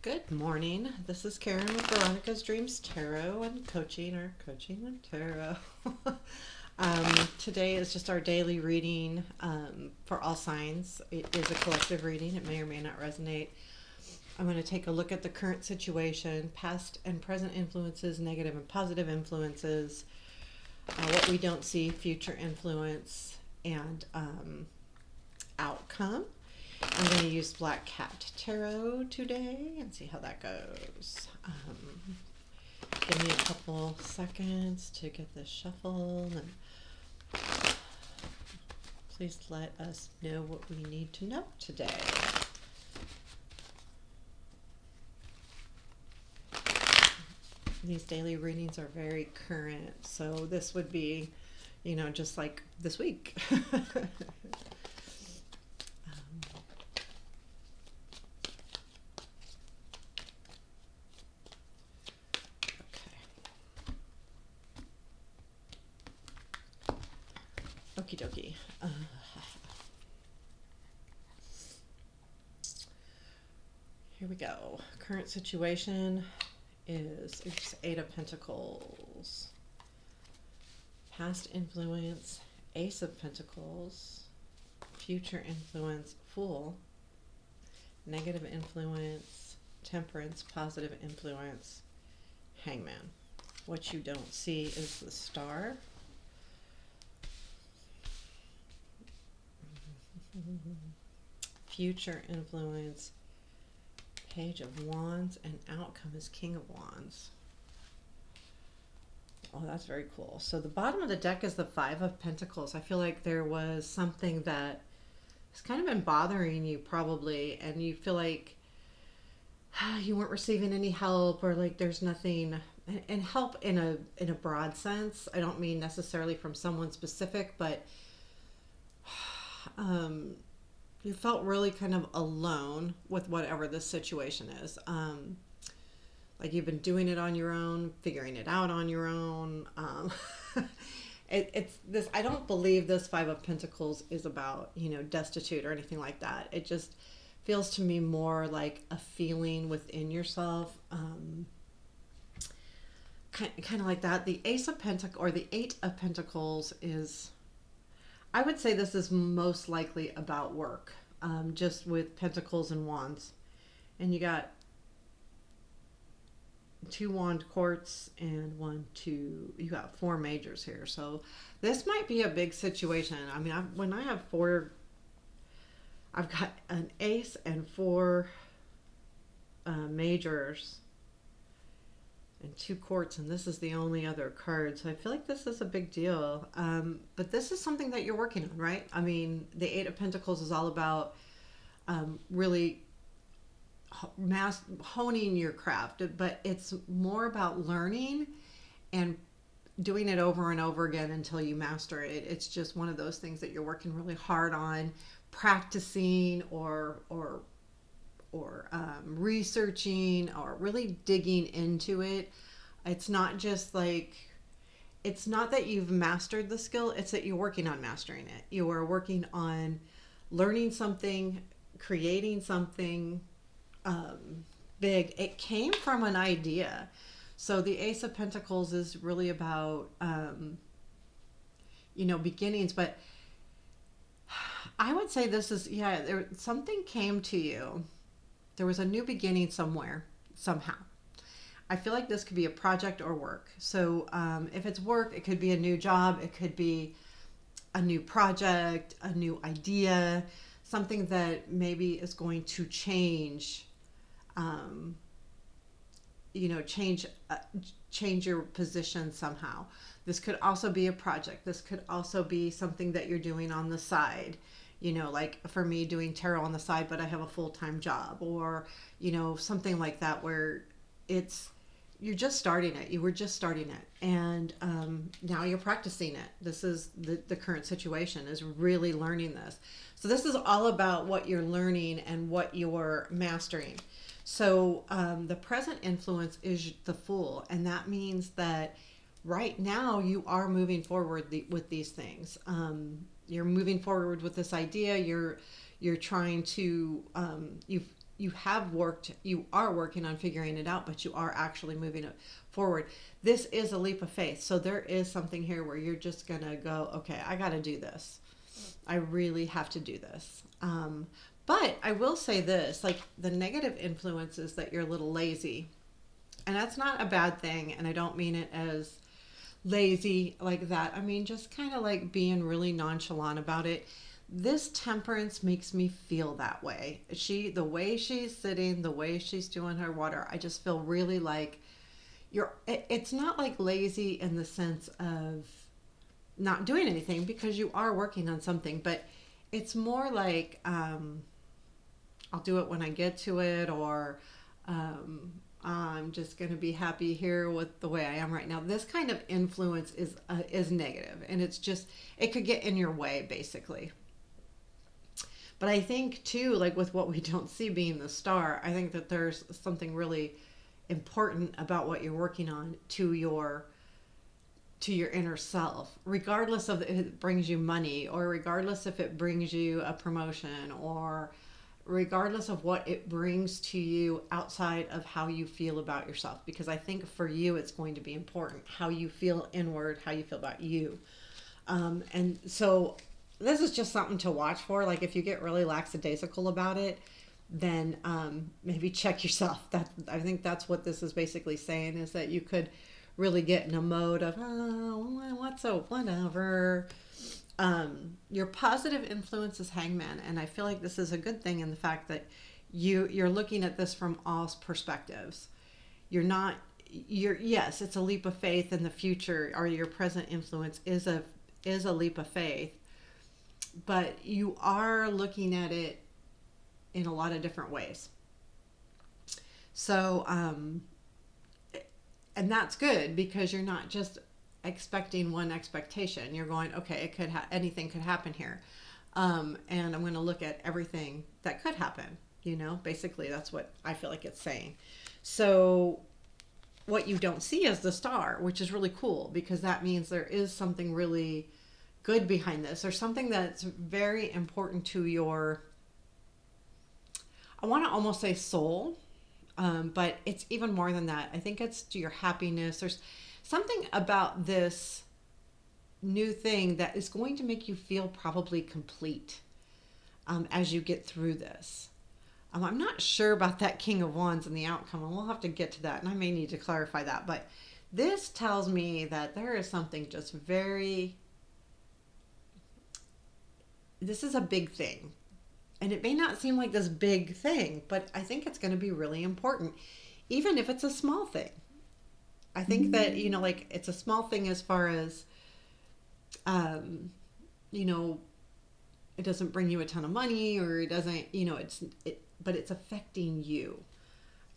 Good morning. This is Karen with Veronica's Dreams Tarot and Coaching, or Coaching with Tarot. Today is just our daily reading for all signs. It is a collective reading. It may or may not resonate. I'm going to take a look at the current situation, past and present influences, negative and positive influences, what we don't see, future influence, and outcome. I'm going to use Black Cat Tarot today and see how that goes. Give me a couple seconds to get this shuffled, and please let us know what we need to know today. These daily readings are very current, so this would be, just like this week. Okie dokie. Here we go. Current situation is Eight of Pentacles. Past influence, Ace of Pentacles. Future influence, Fool. Negative influence, Temperance. Positive influence, Hangman. What you don't see is the Star. Future influence, Page of Wands, and outcome is King of Wands. Oh, that's very cool. So the bottom of the deck is the Five of Pentacles. I feel like there was something that has kind of been bothering you probably, and you feel like you weren't receiving any help, or like there's nothing, and help in a broad sense. I don't mean necessarily from someone specific, but you felt really kind of alone with whatever this situation is. Like you've been doing it on your own, figuring it out on your own. It's this. I don't believe this Five of Pentacles is about, destitute or anything like that. It just feels to me more like a feeling within yourself. Kind of like that. The Ace of Pentacles, or the Eight of Pentacles, is, I would say this is most likely about work, just with Pentacles and Wands. And you got two Wand Courts and you got four Majors here. So this might be a big situation. I mean, when I have four, I've got an Ace and four Majors and two Courts, and this is the only other card. So I feel like this is a big deal. But this is something that you're working on, right? I mean, the Eight of Pentacles is all about really honing your craft, but it's more about learning and doing it over and over again until you master it. It's just one of those things that you're working really hard on, practicing or researching, or really digging into it. It's not just like, it's not that you've mastered the skill, it's that you're working on mastering it. You are working on learning something, creating something big. It came from an idea. So the Ace of Pentacles is really about beginnings, but I would say this is, something came to you. There was a new beginning somewhere, somehow. I feel like this could be a project or work. So if it's work, it could be a new job. It could be a new project, a new idea, something that maybe is going to change, change your position somehow. This could also be a project. This could also be something that you're doing on the side. Like for me, doing tarot on the side, but I have a full-time job, or, something like that, where you're just starting it. You were just starting it. And now you're practicing it. This is the current situation, is really learning this. So this is all about what you're learning and what you're mastering. So the present influence is the Fool. And that means that right now you are moving forward with these things. You're moving forward with this idea. You're trying to, you are working on figuring it out, but you are actually moving it forward. This is a leap of faith. So there is something here where you're just going to go, okay, I got to do this. I really have to do this. But I will say this, like the negative influence is that you're a little lazy. And that's not a bad thing. And I don't mean it as lazy like that. I mean, just kind of like being really nonchalant about it. This temperance makes me feel that way. The way she's sitting, the way she's doing her water, I just feel really like it's not like lazy in the sense of not doing anything because you are working on something, but it's more like I'll do it when I get to it, or I'm just going to be happy here with the way I am right now. This kind of influence is negative, and it's just it could get in your way basically. But I think too, like with what we don't see being the star, I think that there's something really important about what you're working on to your inner self, regardless of if it brings you money, or regardless if it brings you a promotion, or regardless of what it brings to you outside of how you feel about yourself. Because I think for you, it's going to be important how you feel inward, how you feel about you. And so this is just something to watch for. Like if you get really lackadaisical about it, then maybe check yourself. That I think that's what this is basically saying, is that you could really get in a mode of, oh, what's so whatever. Your positive influence is Hangman, and I feel like this is a good thing in the fact that you're looking at this from all perspectives. Yes, it's a leap of faith in the future, or your present influence is a leap of faith, but you are looking at it in a lot of different ways. So, and that's good because you're not just expecting one expectation. You're going, okay, anything could happen here, and I'm going to look at everything that could happen. Basically, that's what I feel like it's saying. So, what you don't see is the star, which is really cool because that means there is something really good behind this, or something that's very important to your, I want to almost say soul, but it's even more than that. I think it's to your happiness. There's something about this new thing that is going to make you feel probably complete as you get through this. I'm not sure about that King of Wands and the outcome, and we'll have to get to that, and I may need to clarify that. But this tells me that there is something just this is a big thing. And it may not seem like this big thing, but I think it's going to be really important, even if it's a small thing. I think that, like it's a small thing as far as, it doesn't bring you a ton of money, or it doesn't, but it's affecting you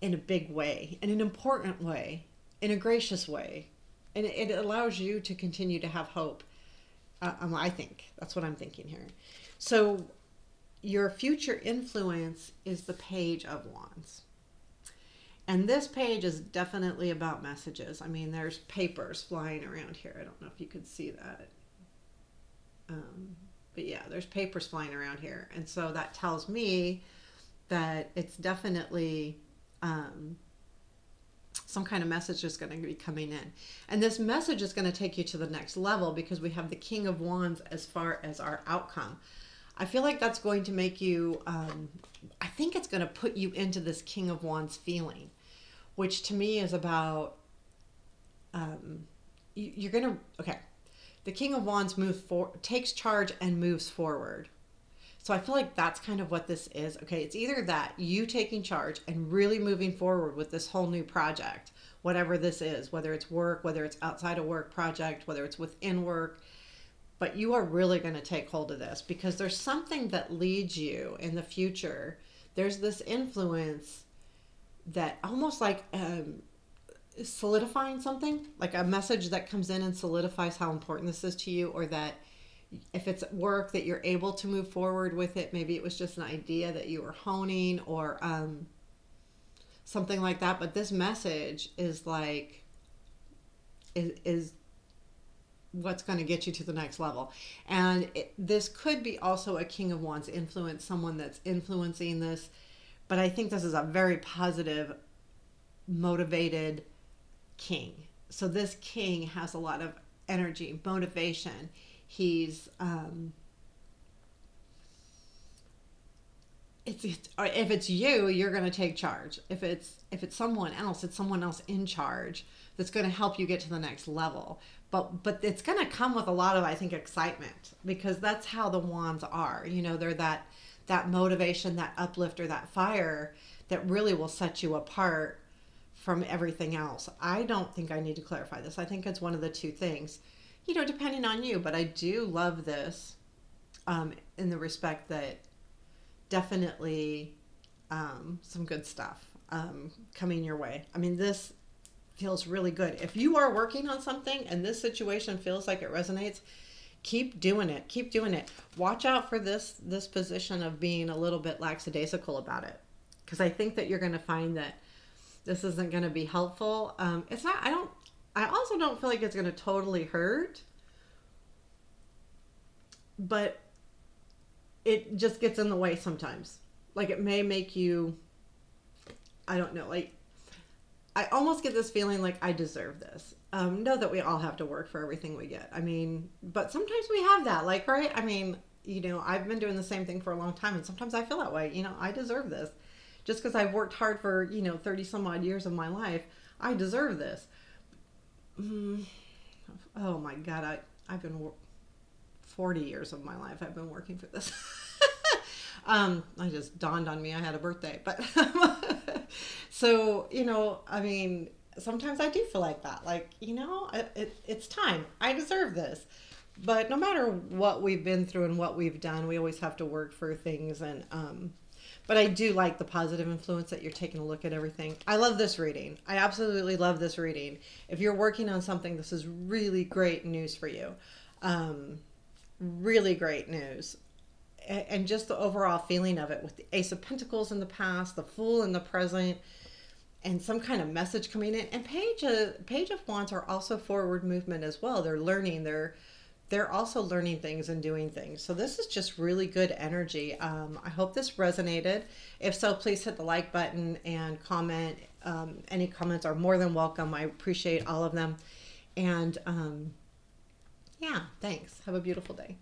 in a big way, in an important way, in a gracious way. And it allows you to continue to have hope. I think that's what I'm thinking here. So your future influence is the Page of Wands. And this page is definitely about messages. I mean, there's papers flying around here. I don't know if you could see that. But yeah, there's papers flying around here. And so that tells me that it's definitely some kind of message is going to be coming in. And this message is going to take you to the next level because we have the King of Wands as far as our outcome. I feel like that's going to make you, I think it's going to put you into this King of Wands feeling, which to me is about, you're going to, okay, the King of Wands takes charge and moves forward. So I feel like that's kind of what this is. Okay, it's either that, you taking charge and really moving forward with this whole new project, whatever this is, whether it's work, whether it's outside of work project, whether it's within work, but you are really going to take hold of this because there's something that leads you in the future. There's this influence that almost like solidifying something, like a message that comes in and solidifies how important this is to you, or that if it's at work that you're able to move forward with it. Maybe it was just an idea that you were honing, or something like that. But this message is like, is what's going to get you to the next level. And this could be also a King of Wands influence, someone that's influencing this but I think this is a very positive, motivated king. So this king has a lot of energy, motivation. He's it's if it's you, you're going to take charge. If it's someone else, it's someone else in charge that's going to help you get to the next level. But it's going to come with a lot of, I think, excitement, because that's how the wands are. You know, they're that motivation, that uplifter, that fire that really will set you apart from everything else. I don't think I need to clarify this. I think it's one of the two things, you know, depending on you. But I do love this, in the respect that definitely some good stuff coming your way. I mean, this feels really good. If you are working on something and this situation feels like it resonates, keep doing it. Keep doing it. Watch out for this position of being a little bit lackadaisical about it, because I think that you're going to find that this isn't going to be helpful. It's not. I don't. I also don't feel like it's going to totally hurt, but it just gets in the way sometimes. Like, it may make you, I don't know, like, I almost get this feeling like I deserve this. Know that we all have to work for everything we get. I mean, but sometimes we have that, like, right? I mean, you know, I've been doing the same thing for a long time, and sometimes I feel that way. You know, I deserve this. Just because I've worked hard for, you know, 30 some odd years of my life, I deserve this. Mm, oh my God, I've been 40 years of my life I've been working for this. I just dawned on me I had a birthday, but so, you know, I mean, sometimes I do feel like that, like, you know, it's time. I deserve this. But no matter what we've been through and what we've done, we always have to work for things. And but I do like the positive influence that you're taking a look at everything. I love this reading. I absolutely love this reading. If you're working on something, this is really great news for you. Really great news. And just the overall feeling of it, with the Ace of Pentacles in the past, the Fool in the present, and some kind of message coming in. And Page of Wands are also forward movement as well. They're learning. They're also learning things and doing things. So this is just really good energy. I hope this resonated. If so, please hit the like button and comment. Any comments are more than welcome. I appreciate all of them. And yeah, thanks. Have a beautiful day.